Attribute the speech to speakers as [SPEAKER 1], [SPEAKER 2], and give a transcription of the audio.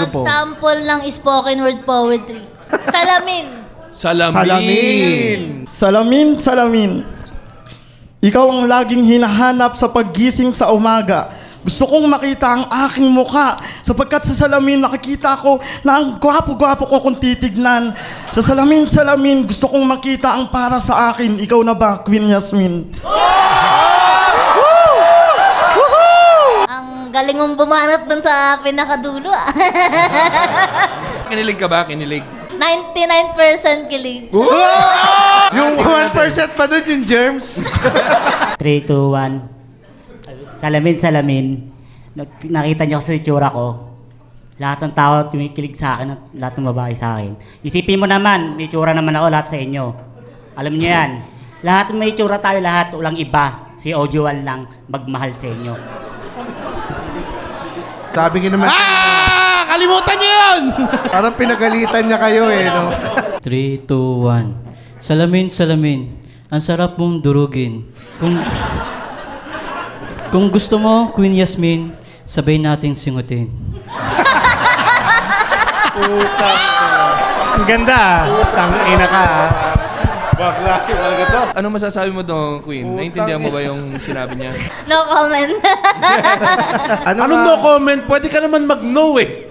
[SPEAKER 1] Sample ng spoken word poetry. Salamin.
[SPEAKER 2] Salamin.
[SPEAKER 3] Salamin, salamin. Ikaw ang laging hinahanap sa paggising sa umaga. Gusto kong makita ang aking mukha sapagkat sa salamin nakikita ko na ang gwapo-gwapo ko kung titignan. Sa salamin, salamin, gusto kong makita ang para sa akin. Ikaw na ba, Queen Yasmin?
[SPEAKER 1] Ang galing mong bumanat dun sa pinakadulo.
[SPEAKER 2] Kinilig ka ba? Kinilig.
[SPEAKER 1] 99% kilig.
[SPEAKER 4] Yung 1% pa doon, yung germs.
[SPEAKER 5] 3, 2, 1. Salamin, salamin. Nakita niyo sa itsura ko. Lahat ng tao tumikilig sa akin at lahat ng babae sa akin. Isipin mo naman, may itsura naman ako lahat sa inyo. Alam niyo yan. Lahat may itsura tayo lahat, walang iba. Si Ojuan lang magmahal sa inyo.
[SPEAKER 4] Sabi nga naman,
[SPEAKER 2] Kalimutan niyo yun!
[SPEAKER 4] parang pinagalitan niya kayo eh, no?
[SPEAKER 6] 3, 2, 1. Salamin, salamin. Ang sarap mong durugin. Kung gusto mo, Queen Yasmin, sabay nating singutin.
[SPEAKER 7] Ang ganda. Utang ina ka.
[SPEAKER 4] Baklase talaga to.
[SPEAKER 2] Ano masasabi mo doon, Queen? Naintindihan mo ba yung sinabi niya?
[SPEAKER 1] No comment.
[SPEAKER 4] Ano
[SPEAKER 7] Anong no comment? Pwede ka naman mag-no eh.